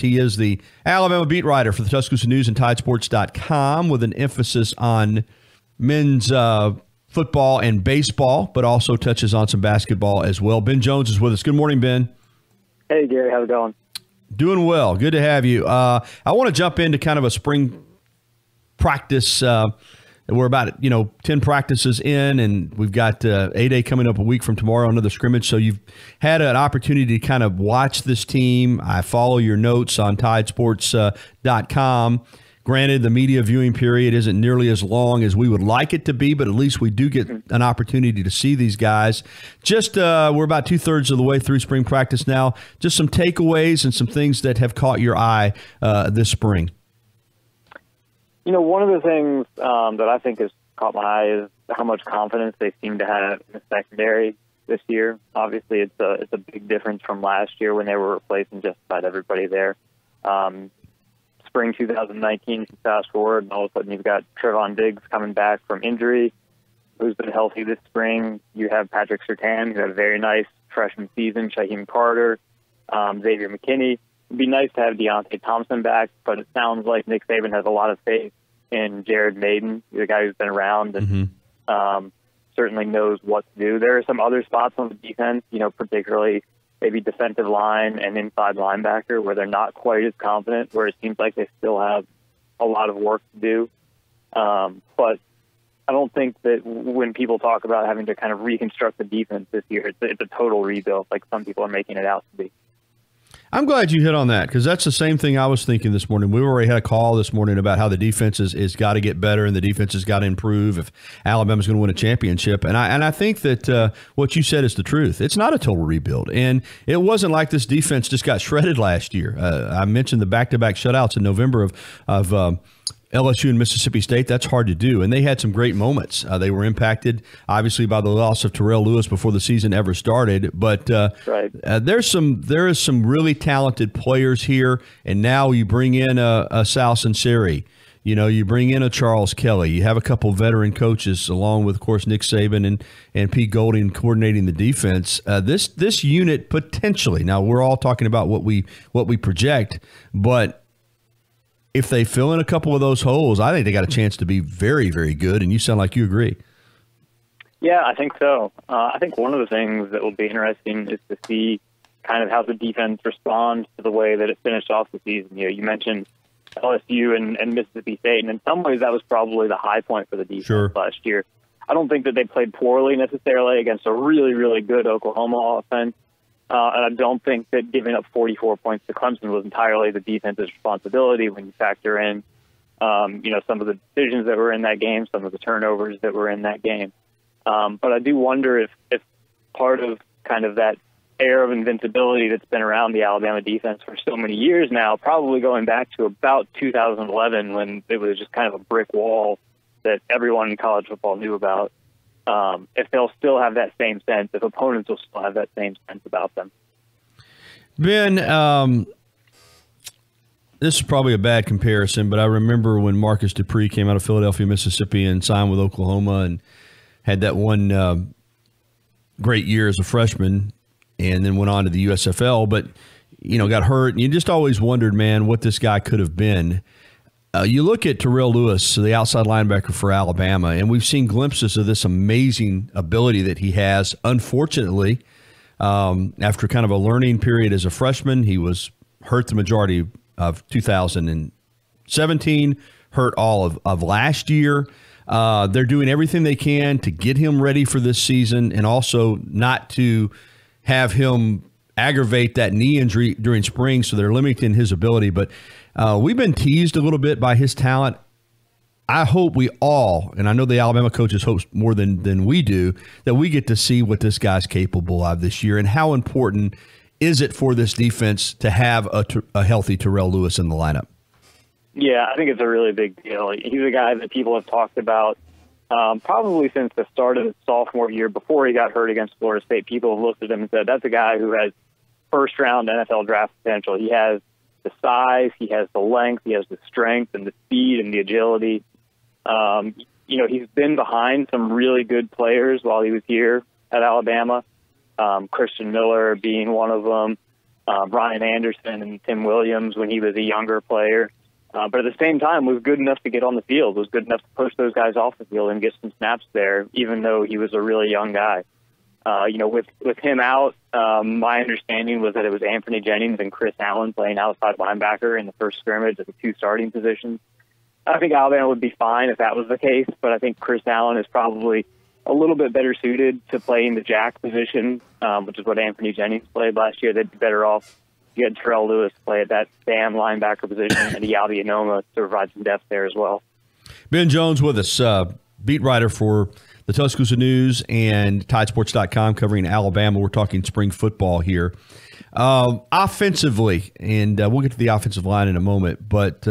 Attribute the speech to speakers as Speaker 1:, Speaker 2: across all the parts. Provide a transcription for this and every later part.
Speaker 1: He is the Alabama beat writer for the Tuscaloosa News and Tidesports.com with an emphasis on men's football and baseball, but also touches on some basketball as well. Ben Jones is with us. Good morning, Ben.
Speaker 2: Hey, Gary. How's it going?
Speaker 1: Doing well. Good to have you. I want to jump into kind of a spring practice. We're about 10 practices in, and we've got A-Day coming up a week from tomorrow, another scrimmage. So you've had an opportunity to kind of watch this team. I follow your notes on Tidesports.com. Granted, the media viewing period isn't nearly as long as we would like it to be, but at least we do get an opportunity to see these guys. Just we're about 2/3 of the way through spring practice now. Just some takeaways and some things that have caught your eye this spring.
Speaker 2: One of the things that I think has caught my eye is how much confidence they seem to have in the secondary this year. Obviously, it's a big difference from last year when they were replacing just about everybody there. Spring 2019, fast forward, and all of a sudden you've got Trevon Diggs coming back from injury, who's been healthy this spring. You have Patrick Surtain, who had a very nice freshman season, Shaheem Carter, Xavier McKinney. It'd be nice to have Deontay Thompson back, but it sounds like Nick Saban has a lot of faith in Jared Maiden, the guy who's been around and certainly knows what to do. There are some other spots on the defense, particularly maybe defensive line and inside linebacker where they're not quite as confident, where it seems like they still have a lot of work to do. But I don't think that when people talk about having to kind of reconstruct the defense this year, it's a total rebuild like some people are making it out to be.
Speaker 1: I'm glad you hit on that because that's the same thing I was thinking this morning. We already had a call this morning about how the defense is got to get better and the defense has got to improve if Alabama's going to win a championship. And I think that what you said is the truth. It's not a total rebuild. And it wasn't like this defense just got shredded last year. I mentioned the back-to-back shutouts in November of LSU and Mississippi State. That's hard to do, and they had some great moments. They were impacted, obviously, by the loss of Terrell Lewis before the season ever started. But there is some really talented players here, and now you bring in a Sal Sinceri. You bring in a Charles Kelly. You have a couple veteran coaches, along with, of course, Nick Saban and Pete Golding coordinating the defense. This unit potentially. Now we're all talking about what we project, but if they fill in a couple of those holes, I think they got a chance to be very, very good, and you sound like you agree.
Speaker 2: Yeah, I think so. I think one of the things that will be interesting is to see kind of how the defense responds to the way that it finished off the season. You mentioned LSU and Mississippi State, and in some ways that was probably the high point for the defense last year. I don't think that they played poorly necessarily against a really, really good Oklahoma offense. And I don't think that giving up 44 points to Clemson was entirely the defense's responsibility when you factor in, some of the decisions that were in that game, some of the turnovers that were in that game. But I do wonder if part of kind of that air of invincibility that's been around the Alabama defense for so many years now, probably going back to about 2011 when it was just kind of a brick wall that everyone in college football knew about. If they'll still have that same sense, if opponents will still have that same sense about them.
Speaker 1: Ben, this is probably a bad comparison, but I remember when Marcus Dupree came out of Philadelphia, Mississippi, and signed with Oklahoma and had that one great year as a freshman and then went on to the USFL, but, got hurt. And you just always wondered, man, what this guy could have been. You look at Terrell Lewis, the outside linebacker for Alabama, and we've seen glimpses of this amazing ability that he has. Unfortunately, after kind of a learning period as a freshman, he was hurt the majority of 2017, hurt all of last year. They're doing everything they can to get him ready for this season and also not to have him aggravate that knee injury during spring, so they're limiting his ability. But we've been teased a little bit by his talent. I hope we all, and I know the Alabama coaches hope more than we do, that we get to see what this guy's capable of this year and how important is it for this defense to have a healthy Terrell Lewis in the lineup.
Speaker 2: Yeah, I think it's a really big deal. He's a guy that people have talked about probably since the start of his sophomore year before he got hurt against Florida State. People have looked at him and said, that's a guy who has first-round NFL draft potential. He has the size, he has the length, he has the strength and the speed and the agility. He's been behind some really good players while he was here at Alabama, Christian Miller being one of them. Brian Anderson and Tim Williams when he was a younger player. But at the same time, was good enough to get on the field, was good enough to push those guys off the field and get some snaps there, even though he was a really young guy. With him out, my understanding was that it was Anthony Jennings and Chris Allen playing outside linebacker in the first scrimmage at the 2 starting positions. I think Alabama would be fine if that was the case, but I think Chris Allen is probably a little bit better suited to playing the jack position, which is what Anthony Jennings played last year. They'd be better off. You had Terrell Lewis play at that damn linebacker position and Yali Anoma to provide some depth there as well.
Speaker 1: Ben Jones with us, beat writer for the Tuscaloosa News and Tidesports.com covering Alabama. We're talking spring football here. Offensively, and we'll get to the offensive line in a moment, but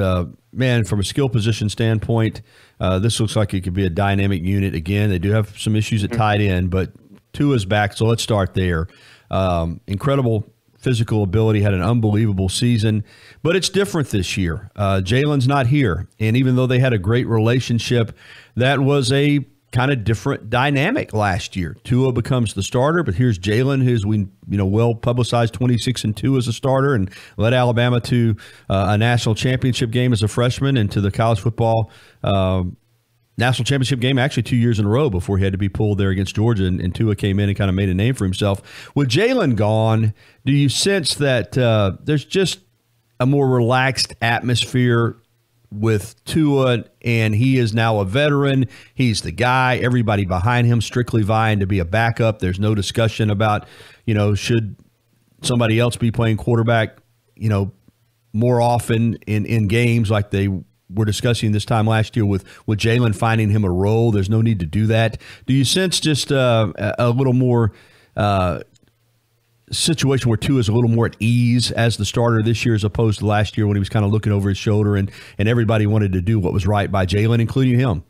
Speaker 1: man, from a skill position standpoint, this looks like it could be a dynamic unit again. They do have some issues at tight end, but Tua's back, so let's start there. Incredible physical ability, had an unbelievable season, but it's different this year. Jalen's not here, and even though they had a great relationship, that was a kind of different dynamic last year. Tua becomes the starter, but here's Jalen, who's well publicized 26-2 as a starter and led Alabama to a national championship game as a freshman and to the college football national championship game actually 2 years in a row before he had to be pulled there against Georgia, and Tua came in and kind of made a name for himself. With Jalen gone, do you sense that there's just a more relaxed atmosphere with Tua, and he is now a veteran? He's the guy, everybody behind him strictly vying to be a backup. There's no discussion about, should somebody else be playing quarterback, more often in games like they were discussing this time last year with Jalen finding him a role. There's no need to do that. Do you sense just a little more situation where Tua is a little more at ease as the starter this year as opposed to last year when he was kind of looking over his shoulder and everybody wanted to do what was right by Jalen, including him?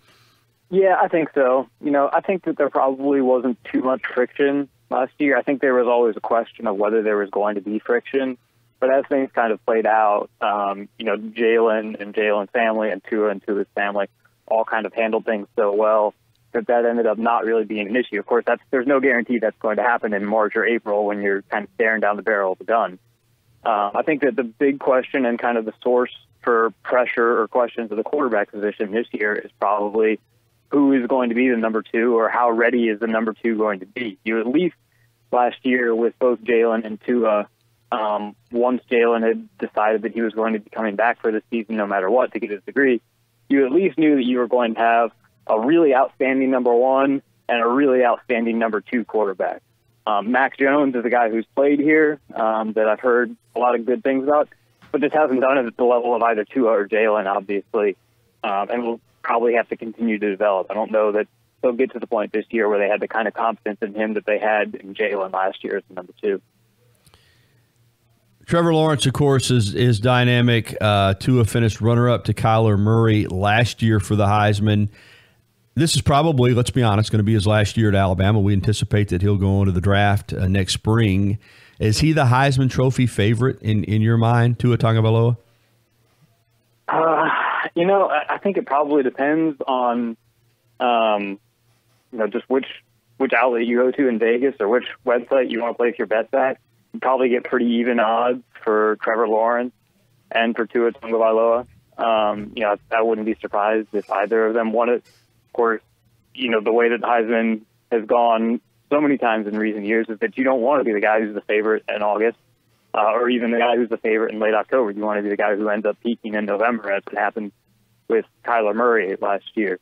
Speaker 2: Yeah, I think so. I think that there probably wasn't too much friction last year. I think there was always a question of whether there was going to be friction. But as things kind of played out, Jalen and Jalen's family and Tua's family all kind of handled things so well that ended up not really being an issue. Of course, there's no guarantee that's going to happen in March or April when you're kind of staring down the barrel of the gun. I think that the big question and kind of the source for pressure or questions of the quarterback position this year is probably who is going to be the number 2 or how ready is the number 2 going to be. You at least last year with both Jalen and Tua, once Jalen had decided that he was going to be coming back for the season no matter what to get his degree, you at least knew that you were going to have a really outstanding number 1 and a really outstanding number 2 quarterback. Mac Jones is a guy who's played here that I've heard a lot of good things about, but just hasn't done it at the level of either Tua or Jalen, obviously, and will probably have to continue to develop. I don't know that they'll get to the point this year where they had the kind of confidence in him that they had in Jalen last year as the number 2.
Speaker 1: Trevor Lawrence, of course, is dynamic. Tua finished runner-up to Kyler Murray last year for the Heisman. This is probably, let's be honest, going to be his last year at Alabama. We anticipate that he'll go on to the draft next spring. Is he the Heisman Trophy favorite in your mind, Tua Tagovailoa?
Speaker 2: I think it probably depends on, just which outlet you go to in Vegas or which website you want to place your bets at. You probably get pretty even odds for Trevor Lawrence and for Tua Tagovailoa. I wouldn't be surprised if either of them won it. Of course, the way that Heisman has gone so many times in recent years is that you don't want to be the guy who's the favorite in August or even the guy who's the favorite in late October. You want to be the guy who ends up peaking in November, as it happened with Kyler Murray last year.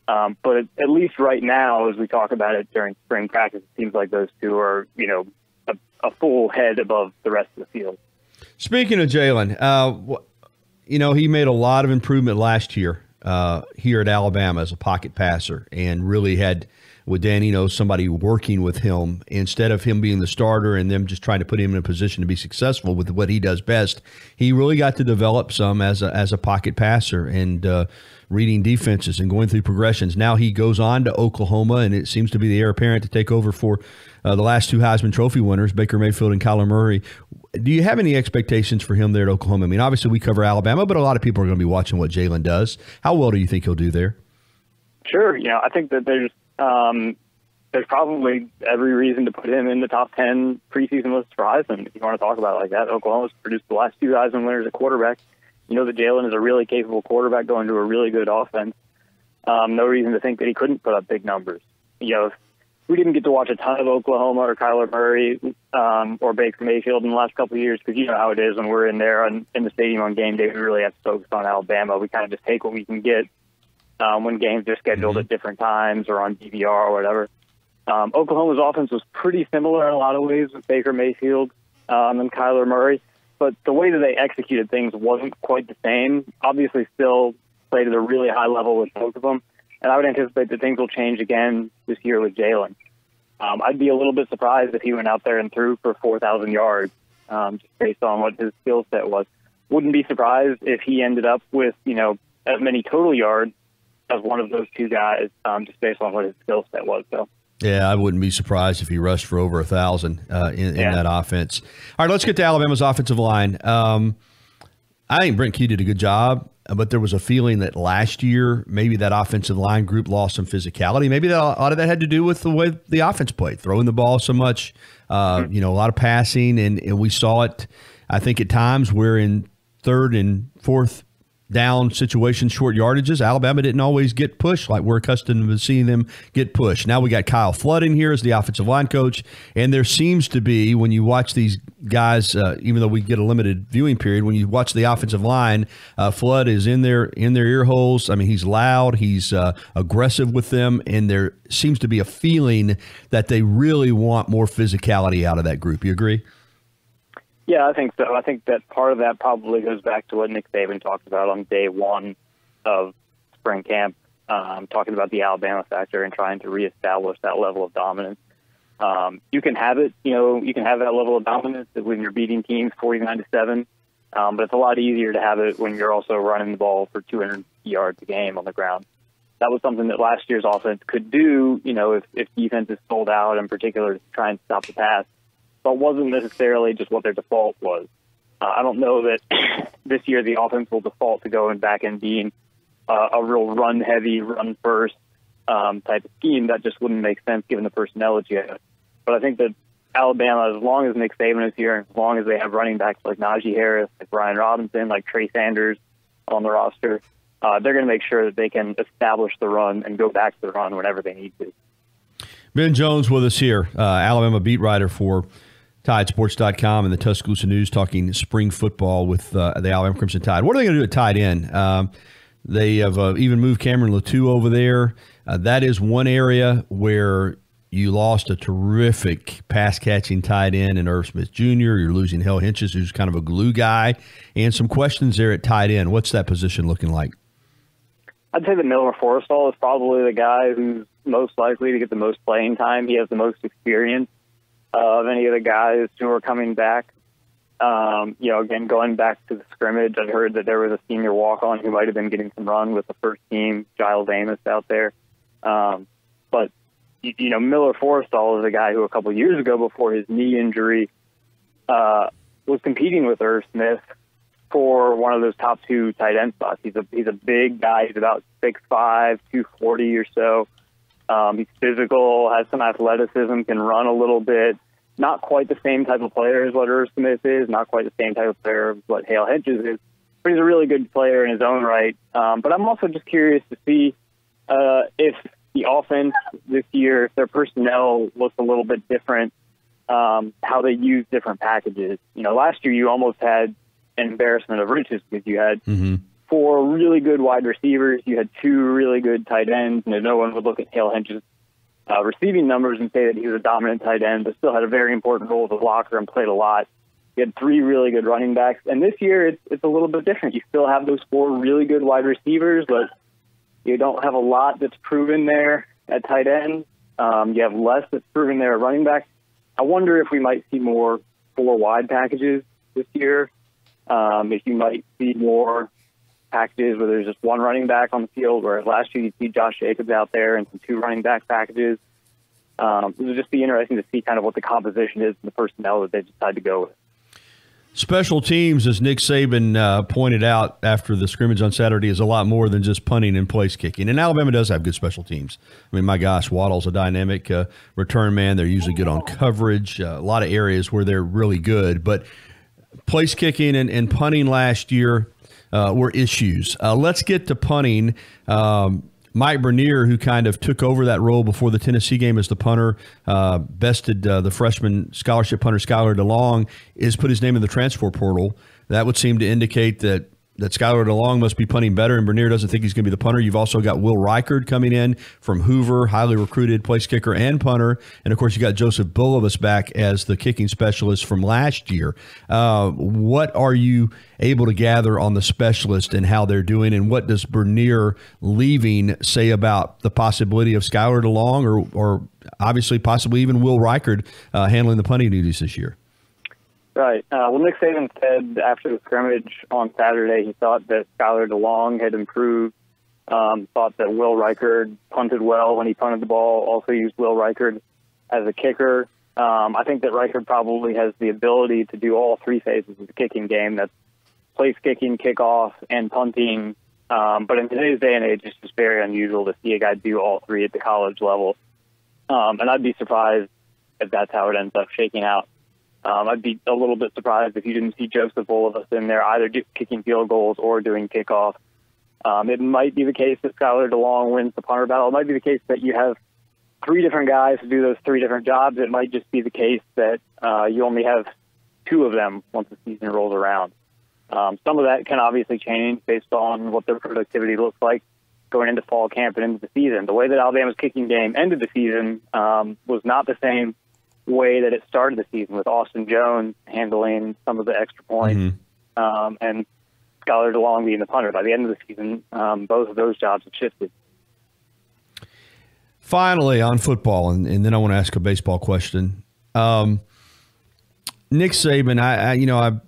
Speaker 2: But at least right now, as we talk about it during spring practice, it seems like those two are, a full head above the rest of the field. Speaking
Speaker 1: of Jalen, he made a lot of improvement last year here at Alabama as a pocket passer and really had, with Dan, somebody working with him instead of him being the starter and them just trying to put him in a position to be successful with what he does best. He really got to develop some as a pocket passer and reading defenses and going through progressions. Now he goes on to Oklahoma, and it seems to be the heir apparent to take over for the last 2 Heisman Trophy winners, Baker Mayfield and Kyler Murray. Do you have any expectations for him there at Oklahoma? I mean, obviously we cover Alabama, but a lot of people are going to be watching what Jalen does. How well do you think he'll do there?
Speaker 2: Sure. I think that there's there's probably every reason to put him in the top 10 preseason list for Heisman, if you want to talk about it like that. Oklahoma's produced the last 2 Heisman winners at quarterback. You know that Jalen is a really capable quarterback going to a really good offense. No reason to think that he couldn't put up big numbers. You know, we didn't get to watch a ton of Oklahoma or Kyler Murray or Baker Mayfield in the last couple of years because you know how it is when we're in there in the stadium on game day. We really have to focus on Alabama. We kind of just take what we can get when games are scheduled at different times or on DVR or whatever. Oklahoma's offense was pretty similar in a lot of ways with Baker Mayfield and Kyler Murray, but the way that they executed things wasn't quite the same. Obviously still played at a really high level with both of them. And I would anticipate that things will change again this year with Jalen. I'd be a little bit surprised if he went out there and threw for 4,000 yards, just based on what his skill set was. Wouldn't be surprised if he ended up with, you know, as many total yards as one of those two guys, just based on what his skill set was. So.
Speaker 1: Yeah, I wouldn't be surprised if he rushed for over 1,000 in that offense. All right, let's get to Alabama's offensive line. I think Brent Key did a good job. But there was a feeling that last year maybe that offensive line group lost some physicality. Maybe a lot of that had to do with the way the offense played, throwing the ball so much, you know, a lot of passing. And we saw it, I think, at times where in third and fourth down situations, short yardages, Alabama didn't always get pushed like we're accustomed to seeing them get pushed. Now we got Kyle Flood in here as the offensive line coach, and there seems to be, when you watch these guys, even though we get a limited viewing period, when you watch the offensive line, Flood is in their ear holes. I mean, he's loud, he's aggressive with them, and there seems to be a feeling that they really want more physicality out of that group. You agree?
Speaker 2: Yeah, I think so. I think that part of that probably goes back to what Nick Saban talked about on day one of spring camp, talking about the Alabama factor and trying to reestablish that level of dominance. You can have it, you know, you can have that level of dominance when you're beating teams 49-7, but it's a lot easier to have it when you're also running the ball for 200 yards a game on the ground. That was something that last year's offense could do, you know, if defenses sold out, in particular, to try and stop the pass. But wasn't necessarily just what their default was. I don't know that this year the offense will default to going back and being a real run-heavy, run-first type of scheme. That just wouldn't make sense given the personnel that you have. But I think that Alabama, as long as Nick Saban is here, and as long as they have running backs like Najee Harris, like Brian Robinson, like Trey Sanders on the roster, they're going to make sure that they can establish the run and go back to the run whenever they need to.
Speaker 1: Ben Jones with us here, Alabama beat writer for TideSports.com and the Tuscaloosa News, talking spring football with the Alabama Crimson Tide. What are they going to do at tight end? They have even moved Cameron Latou over there. That is one area where you lost a terrific pass-catching tight end in Irv Smith Jr. You're losing Hale Hinches, who's kind of a glue guy, and some questions there at tight end. What's that position looking like?
Speaker 2: I'd say that Miller Forrestall is probably the guy who's most likely to get the most playing time. He has the most experience of any of the guys who are coming back. You know, again, going back to the scrimmage, I've heard that there was a senior walk-on who might have been getting some run with the first team, Giles Amos out there. But, you know, Miller Forrestall is a guy who a couple years ago, before his knee injury, was competing with Irv Smith for one of those top two tight end spots. He's a big guy. He's about 6'5", 240 or so. He's physical, has some athleticism, can run a little bit. Not quite the same type of player as what Irv Smith is, not quite the same type of player as what Hale Hedges is, but he's a really good player in his own right. But I'm also just curious to see if the offense this year, if their personnel looks a little bit different, how they use different packages. You know, last year you almost had an embarrassment of riches because you had four really good wide receivers, you had two really good tight ends, and no one would look at Hale Hedges' receiving numbers and say that he was a dominant tight end, but still had a very important role as a blocker and played a lot. You had three really good running backs, and this year it's a little bit different. You still have those four really good wide receivers, but you don't have a lot that's proven there at tight end. You have less that's proven there at running back. I wonder if we might see more four wide packages this year. If you might see more packages where there's just one running back on the field, whereas last year you'd see Josh Jacobs out there and some two running back packages. It would just be interesting to see kind of what the composition is and the personnel that they decide to go with.
Speaker 1: Special teams, as Nick Saban pointed out after the scrimmage on Saturday, is a lot more than just punting and place kicking. And Alabama does have good special teams. I mean, my gosh, Waddle's a dynamic return man. They're usually good on coverage. A lot of areas where they're really good. But place kicking and punting last year were issues. Let's get to punting. Mike Bernier, who kind of took over that role before the Tennessee game as the punter, bested the freshman scholarship punter Skylar DeLong, is put his name in the transfer portal. That would seem to indicate that Skylar DeLong must be punting better, and Bernier doesn't think he's going to be the punter. You've also got Will Reichard coming in from Hoover, highly recruited place kicker and punter. And, of course, you got Joseph Bulovas back as the kicking specialist from last year. What are you able to gather on the specialist and how they're doing, and what does Bernier leaving say about the possibility of Skylar DeLong or obviously possibly even Will Reichard handling the punting duties this year?
Speaker 2: Right. Well, Nick Saban said after the scrimmage on Saturday he thought that Skylar DeLong had improved, thought that Will Reichard punted well when he punted the ball, also used Will Reichard as a kicker. I think that Reichard probably has the ability to do all three phases of the kicking game. That's place kicking, kickoff, and punting. But in today's day and age, it's just very unusual to see a guy do all three at the college level. And I'd be surprised if that's how it ends up shaking out. I'd be a little bit surprised if you didn't see Joseph Bulovas in there either kicking field goals or doing kickoff. It might be the case that Skylar DeLong wins the punter battle. It might be the case that you have three different guys who do those three different jobs. It might just be the case that you only have two of them once the season rolls around. Some of that can obviously change based on what their productivity looks like going into fall camp and into the season. The way that Alabama's kicking game ended the season was not the same way that it started the season, with Austin Jones handling some of the extra points and Skylar DeLong being the punter. By the end of the season, both of those jobs have shifted.
Speaker 1: Finally, on football, and then I want to ask a baseball question. Nick Saban,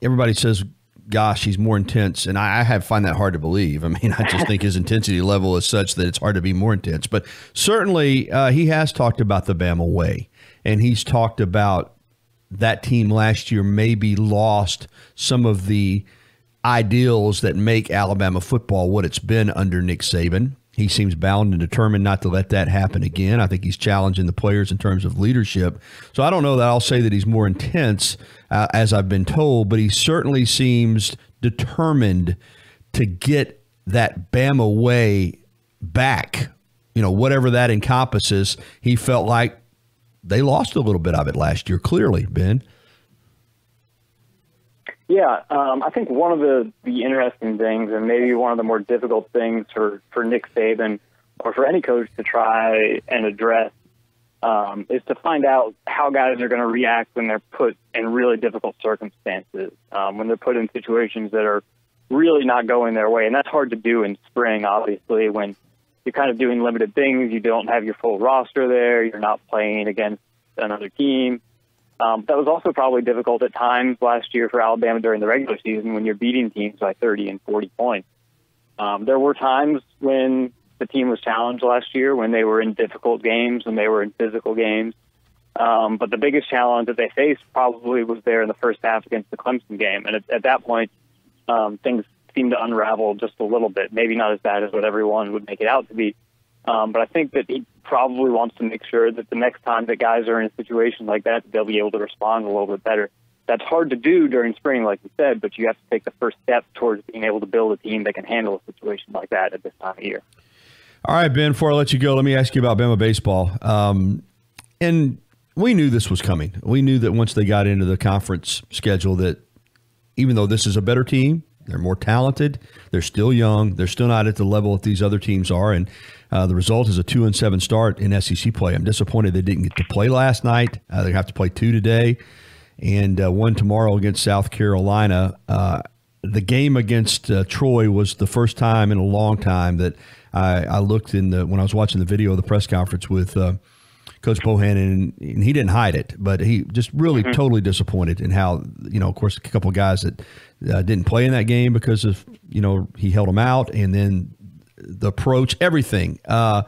Speaker 1: everybody says, gosh, he's more intense, and I find that hard to believe. I mean, I just think his intensity level is such that it's hard to be more intense. But certainly he has talked about the Bama way, and he's talked about that team last year maybe lost some of the ideals that make Alabama football what it's been under Nick Saban. He seems bound and determined not to let that happen again. I think he's challenging the players in terms of leadership. So I don't know that I'll say that he's more intense, as I've been told, but he certainly seems determined to get that Bama way back. Whatever that encompasses, he felt like they lost a little bit of it last year, clearly, Ben.
Speaker 2: Yeah, I think one of the interesting things, and maybe one of the more difficult things for Nick Saban or for any coach to try and address is to find out how guys are going to react when they're put in really difficult circumstances, when they're put in situations that are really not going their way. And that's hard to do in spring, obviously, when you're kind of doing limited things. You don't have your full roster there. You're not playing against another team. That was also probably difficult at times last year for Alabama during the regular season when you're beating teams by 30 and 40 points. There were times when the team was challenged last year, when they were in difficult games, when they were in physical games. But the biggest challenge that they faced probably was there in the first half against the Clemson game. And at that point, things seemed to unravel just a little bit, maybe not as bad as what everyone would make it out to be. But I think that he probably wants to make sure that the next time that guys are in a situation like that, they'll be able to respond a little bit better. That's hard to do during spring, like you said, but you have to take the first step towards being able to build a team that can handle a situation like that at this time of year.
Speaker 1: All right, Ben, before I let you go, let me ask you about Bama baseball. And we knew this was coming. We knew that once they got into the conference schedule that even though this is a better team, they're more talented, they're still young, they're still not at the level that these other teams are, and the result is a 2-7 start in SEC play. I'm disappointed they didn't get to play last night. They have to play 2 today and 1 tomorrow against South Carolina. The game against Troy was the first time in a long time that I looked when I was watching the video of the press conference with Coach Bohannon, and he didn't hide it, but he just really totally disappointed in how, of course, a couple of guys that didn't play in that game because of, he held them out, and then the approach, everything. Got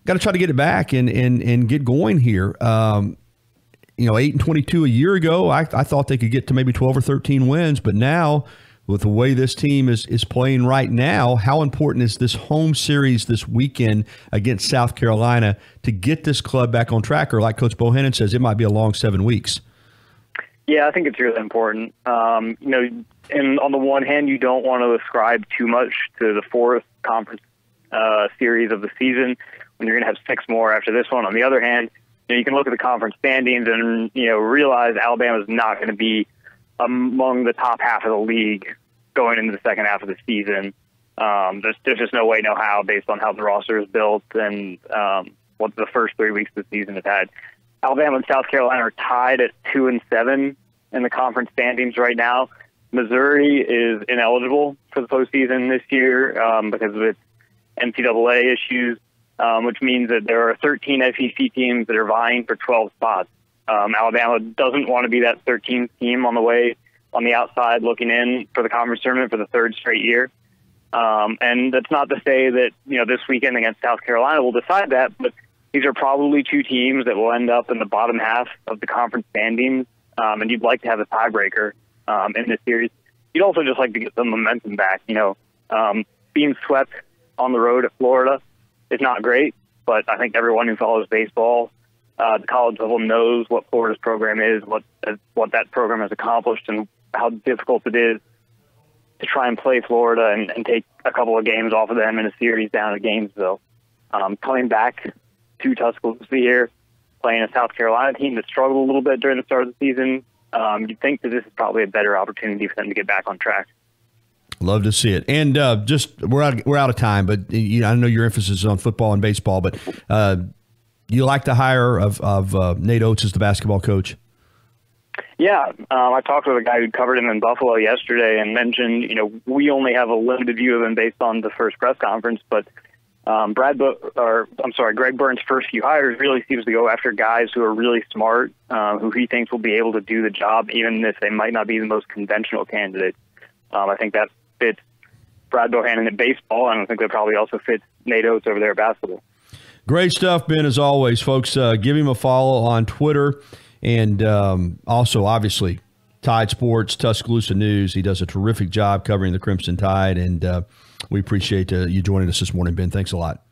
Speaker 1: to try to get it back and get going here. 8-22 a year ago. I thought they could get to maybe 12 or 13 wins, but now with the way this team is playing right now, how important is this home series this weekend against South Carolina to get this club back on track? Or like Coach Bohannon says, it might be a long 7 weeks.
Speaker 2: Yeah, I think it's really important. And on the one hand, you don't want to ascribe too much to the fourth conference series of the season when you're going to have 6 more after this one. On the other hand, you can look at the conference standings and realize Alabama's not going to be among the top half of the league going into the second half of the season. There's just no way, no how, based on how the roster is built and what the first 3 weeks of the season have had. Alabama and South Carolina are tied at 2-7 in the conference standings right now. Missouri is ineligible for the postseason this year because of its NCAA issues, which means that there are 13 SEC teams that are vying for 12 spots. Alabama doesn't want to be that 13th team on the outside looking in for the conference tournament for the 3rd straight year. And that's not to say that this weekend against South Carolina will decide that, but these are probably 2 teams that will end up in the bottom half of the conference standings, and you'd like to have a tiebreaker in this series. You'd also just like to get some momentum back. Being swept on the road at Florida is not great, but I think everyone who follows baseball, the college level, knows what Florida's program is, what that program has accomplished, and how difficult it is to try and play Florida and take a couple of games off of them in a series down at Gainesville. Coming back to Tuscaloosa here, playing a South Carolina team that struggled a little bit during the start of the season, you'd think that this is probably a better opportunity for them to get back on track.
Speaker 1: Love to see it. And we're out of time, but I know your emphasis is on football and baseball, but you like the hire of Nate Oates as the basketball coach?
Speaker 2: Yeah, I talked with a guy who covered him in Buffalo yesterday and mentioned, we only have a limited view of him based on the first press conference, but Greg Byrne's first few hires really seems to go after guys who are really smart, who he thinks will be able to do the job, even if they might not be the most conventional candidates. I think that fits Brad Bohannon in baseball, and I think that probably also fits Nate Oates over there at basketball.
Speaker 1: Great stuff, Ben, as always, folks. Give him a follow on Twitter, and also, obviously, Tide Sports, Tuscaloosa News. He does a terrific job covering the Crimson Tide, and we appreciate you joining us this morning, Ben. Thanks a lot.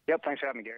Speaker 2: Yep, thanks for having me, Gary.